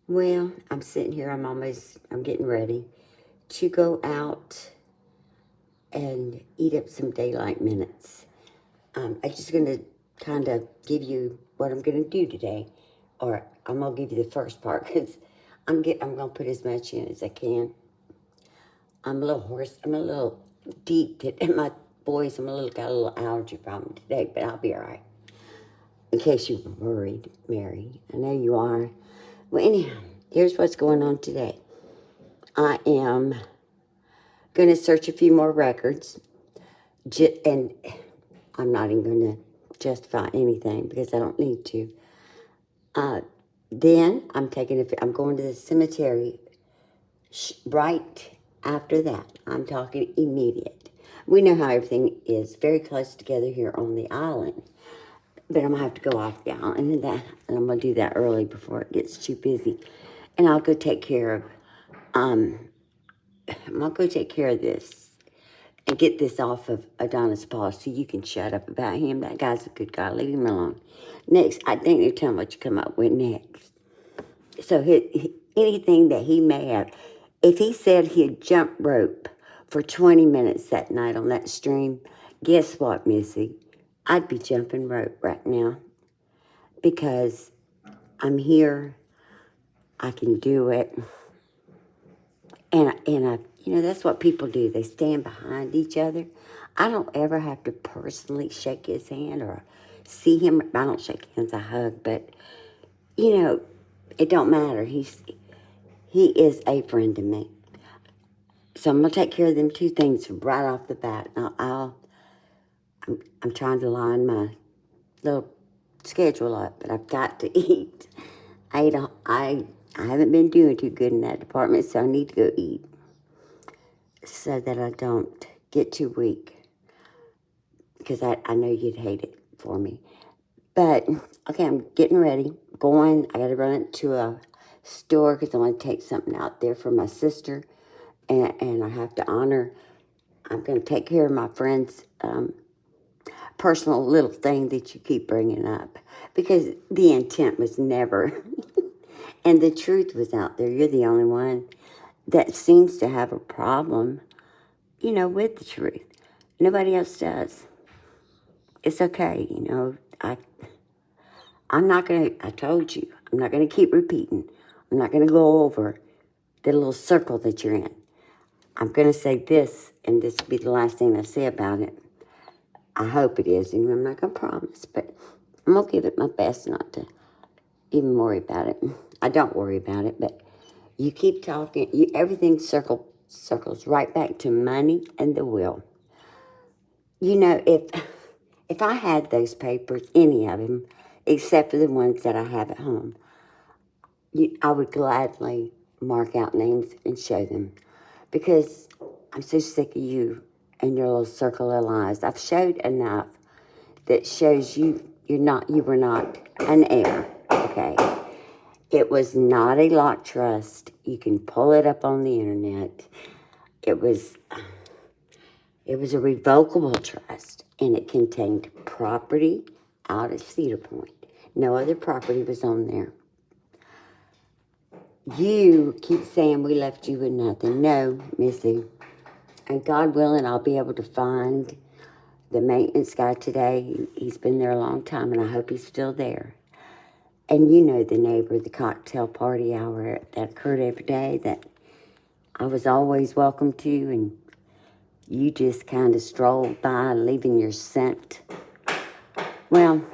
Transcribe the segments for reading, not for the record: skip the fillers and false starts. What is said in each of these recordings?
Well, I'm sitting here. I'm getting ready to go out and eat up some daylight minutes. I'm just going to kind of give you what I'm going to do today, or I'm going to give you the first part because I'm going to put as much in as I can. I'm a little hoarse. I'm a little deep. And my boys, got a little allergy problem today, but I'll be all right. In case you were worried, Mary, I know you are. Well, anyhow, here's what's going on today. I am going to search a few more records, and I'm not even going to justify anything because I don't need to. Then I'm going to the cemetery right after that. I'm talking immediate. We know how everything is very close together here on the island, but I'm going to have to go off the island, and I'm going to do that early before it gets too busy. And I'll go take care of, I'm going to go take care of this and get this off of Adonis Paul so you can shut up about him. That guy's a good guy. Leave him alone. Next, I think you tell me what you come up with next. So anything that he may have, if he said he'd jump rope for 20 minutes that night on that stream, guess what, Missy? I'd be jumping rope right now because I'm here. I can do it. And that's what people do. They stand behind each other. I don't ever have to personally shake his hand or see him. I don't shake hands, I hug. But, it don't matter. He is a friend to me. So I'm going to take care of them two things right off the bat. Now, I'm trying to line my little schedule up, but I've got to eat. I haven't been doing too good in that department, so I need to go eat so that I don't get too weak, because I know you'd hate it for me. But, okay, I'm getting ready, I got to run to a store because I want to take something out there for my sister, and I have to honor, I'm going to take care of my friend's personal little thing that you keep bringing up, because the intent was never, and the truth was out there. You're the only one that seems to have a problem, with the truth. Nobody else does. It's okay, I'm not going to, I told you, I'm not going to keep repeating. I'm not going to go over the little circle that you're in. I'm going to say this, and this will be the last thing I say about it. I hope it is, and I'm not going to promise, but I'm going to give it my best not to even worry about it. I don't worry about it, but you keep talking, everything circles right back to money and the will. If I had those papers, any of them, except for the ones that I have at home, I would gladly mark out names and show them, because I'm so sick of you and your little circle of lies. I've showed enough that shows you were not an heir, okay? It was not a lock trust. You can pull it up on the internet. It was a revocable trust, and it contained property out of Cedar Point. No other property was on there. You keep saying we left you with nothing. No, Missy. And God willing, I'll be able to find the maintenance guy today. He's been there a long time, and I hope he's still there. And the neighbor, the cocktail party hour that occurred every day that I was always welcome to, and you just kind of strolled by, leaving your scent. Well,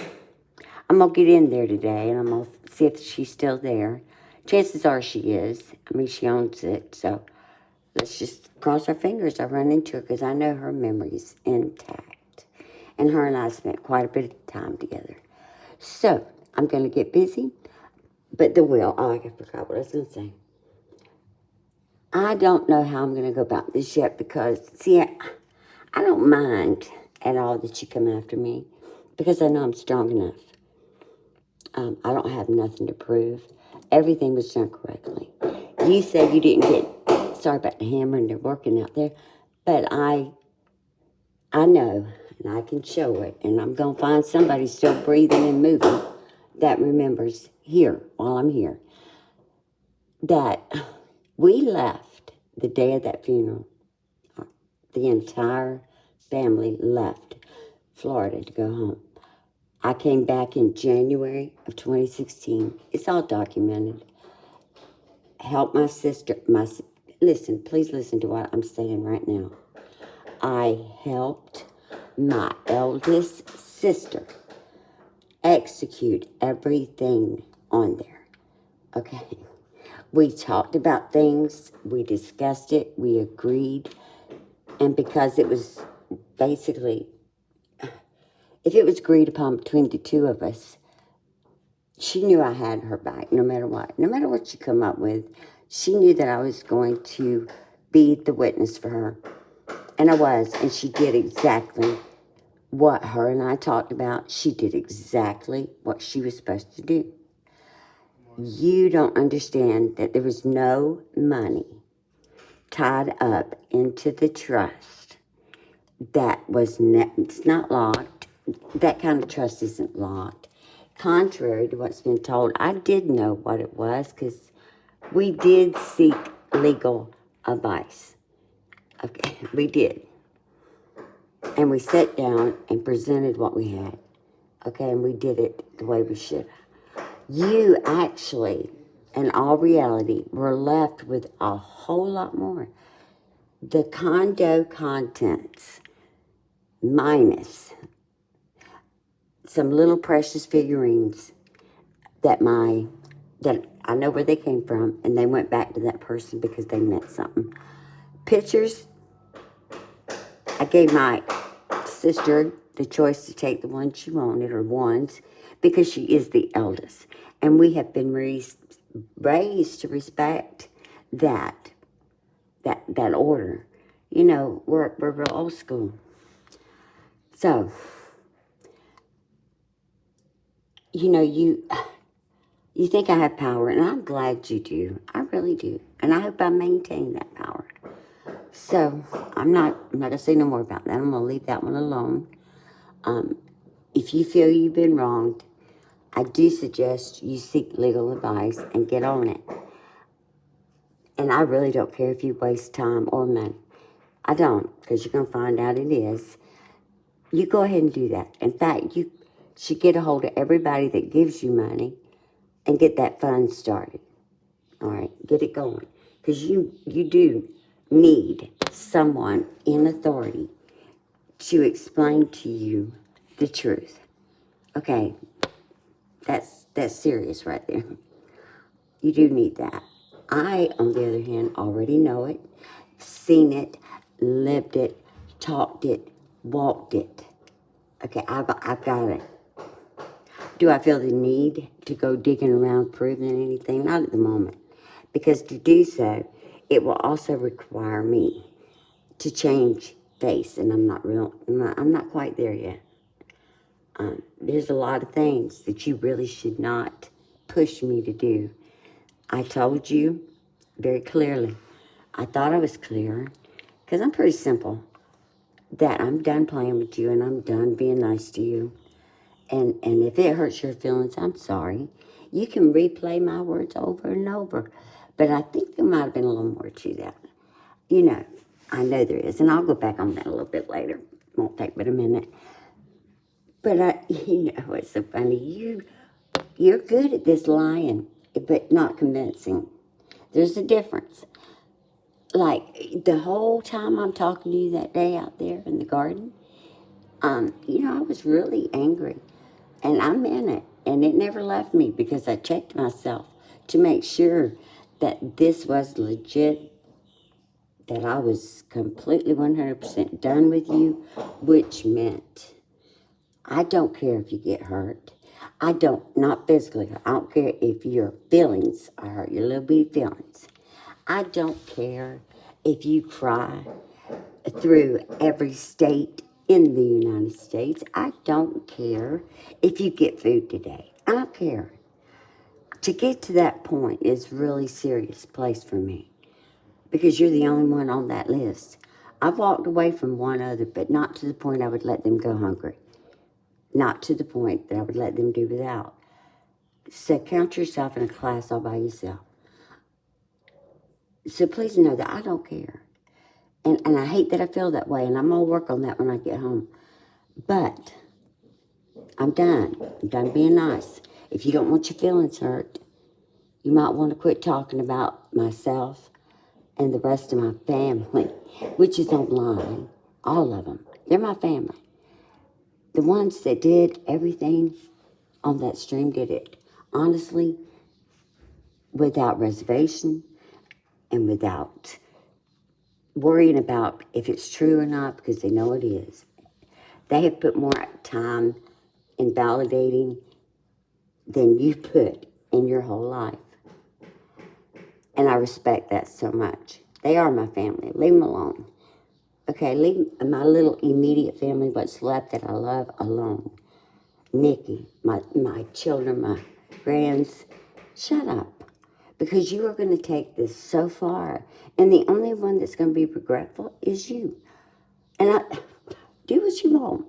I'm going to get in there today, and I'm going to see if she's still there. Chances are she is. I mean, she owns it, so let's just cross our fingers I run into her, because I know her memory's intact. And her and I spent quite a bit of time together. So, I'm going to get busy. But I forgot what I was going to say. I don't know how I'm going to go about this yet, because, see, I don't mind at all that you come after me, because I know I'm strong enough. I don't have nothing to prove. Everything was done correctly. You said you didn't get, sorry about the hammer and they're working out there, but I know, and I can show it, and I'm going to find somebody still breathing and moving that remembers here while I'm here. that we left the day of that funeral. The entire family left Florida to go home. I came back in January of 2016. It's all documented. Helped my sister. Listen, please listen to what I'm saying right now. I helped my eldest sister execute everything on there. Okay. We talked about things. We discussed it. We agreed. And because it was basically, if it was agreed upon between the two of us, she knew I had her back no matter what. No matter what she come up with, she knew that I was going to be the witness for her. And I was. And she did exactly what her and I talked about. She did exactly what she was supposed to do. You don't understand that there was no money tied up into the trust that was it's not locked. That kind of trust isn't locked. Contrary to what's been told, I did know what it was because we did seek legal advice. Okay, we did. And we sat down and presented what we had. Okay, and we did it the way we should. You actually, in all reality, were left with a whole lot more. The condo contents, minus some little precious figurines that I know where they came from, and they went back to that person because they meant something. Pictures, I gave my sister the choice to take the ones she wanted, or ones, because she is the eldest. And we have been raised to respect that order. You know, we're real old school. So, you know, you think I have power, and I'm glad you do. I really do. And I hope I maintain that power. So, I'm not going to say no more about that. I'm going to leave that one alone. If you feel you've been wronged, I do suggest you seek legal advice and get on it. And I really don't care if you waste time or money. I don't, because you're going to find out it is. You go ahead and do that. In fact, you should get a hold of everybody that gives you money and get that fund started. All right, get it going. Because you do need someone in authority to explain to you the truth. Okay, that's serious right there. You do need that. I, on the other hand, already know it, seen it, lived it, talked it, walked it. Okay, I've got it. Do I feel the need to go digging around proving anything? Not at the moment. Because to do so, it will also require me to change face, and I'm not quite there yet. There's a lot of things that you really should not push me to do. I told you very clearly. I thought I was clear, because I'm pretty simple, that I'm done playing with you and I'm done being nice to you. And if it hurts your feelings, I'm sorry. You can replay my words over and over. But I think there might have been a little more to that. You know, I know there is. And I'll go back on that a little bit later. Won't take but a minute. But you know what's so funny? You're good at this lying, but not convincing. There's a difference. Like, the whole time I'm talking to you that day out there in the garden, you know, I was really angry. And I meant it. And it never left me because I checked myself to make sure that this was legit, that I was completely 100% done with you, which meant I don't care if you get hurt. Not physically. I don't care if your feelings are hurt, your little bitty feelings. I don't care if you cry through every state in the United States. I don't care if you get food today. I don't care. To get to that point is really serious place for me, because you're the only one on that list. I've walked away from one other, but not to the point I would let them go hungry. Not to the point that I would let them do without. So count yourself in a class all by yourself. So please know that I don't care. And I hate that I feel that way, and I'm going to work on that when I get home. But I'm done. I'm done being nice. If you don't want your feelings hurt, you might want to quit talking about myself and the rest of my family, which is online. All of them. They're my family. The ones that did everything on that stream did it honestly, without reservation, and without worrying about if it's true or not, because they know it is. They have put more time in validating than you put in your whole life. And I respect that so much. They are my family. Leave them alone. Okay, leave my little immediate family, what's left that I love, alone. Nikki, my children, my grands, shut up. Because you are going to take this so far. And the only one that's going to be regretful is you. And do what you want.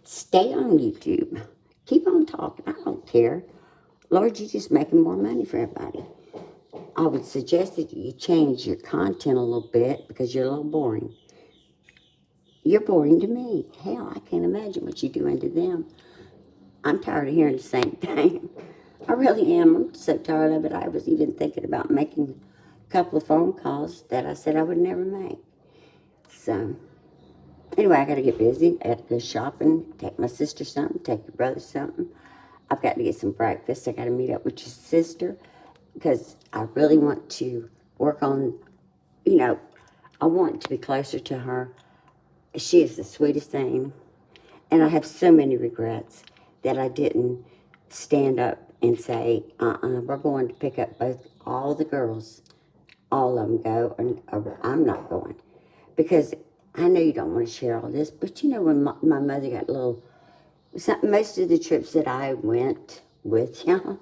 Stay on YouTube. Keep on talking. I don't care. Lord, you're just making more money for everybody. I would suggest that you change your content a little bit because you're a little boring. You're boring to me. Hell, I can't imagine what you're doing to them. I'm tired of hearing the same thing. I really am. I'm so tired of it. I was even thinking about making a couple of phone calls that I said I would never make. So, anyway, I got to get busy. I got to go shopping, take my sister something, take your brother something. I've got to get some breakfast. I got to meet up with your sister because I really want to work on, I want to be closer to her. She is the sweetest thing. And I have so many regrets that I didn't stand up and say, we're going to pick up all the girls. All of them go, or I'm not going. Because I know you don't want to share all this, but when my mother got most of the trips that I went with y'all,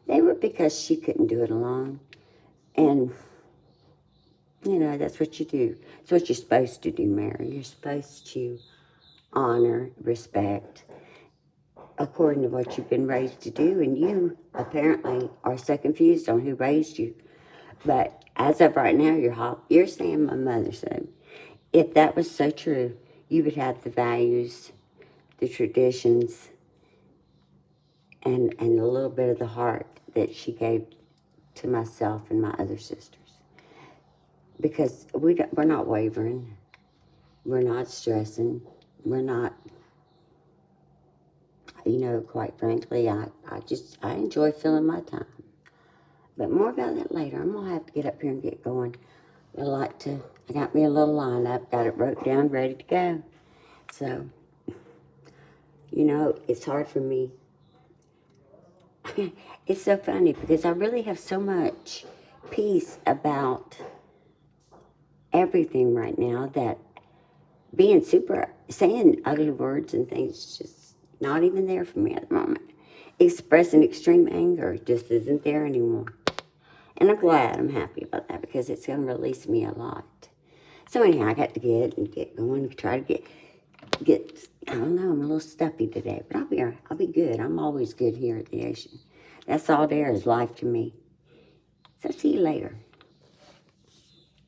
they were because she couldn't do it alone. And, that's what you do. It's what you're supposed to do, Mary. You're supposed to honor, respect, according to what you've been raised to do. And you apparently are so confused on who raised you. But as of right now, you're saying my mother said. If that was so true, you would have the values, the traditions, and a little bit of the heart that she gave to myself and my other sisters. Because we're not wavering. We're not stressing. We're not, quite frankly, I enjoy filling my time. But more about that later. I'm going to have to get up here and get going. I got me a little lineup, got it wrote down, ready to go. So, it's hard for me. It's so funny because I really have so much peace about everything right now that saying ugly words and things just not even there for me at the moment. Expressing extreme anger just isn't there anymore. And I'm happy about that because it's going to release me a lot. So anyhow, I got to get going, try to get, I don't know, I'm a little stuffy today, but I'll be all right. I'll be good. I'm always good here at the ocean. That's all there is life to me. So see you later.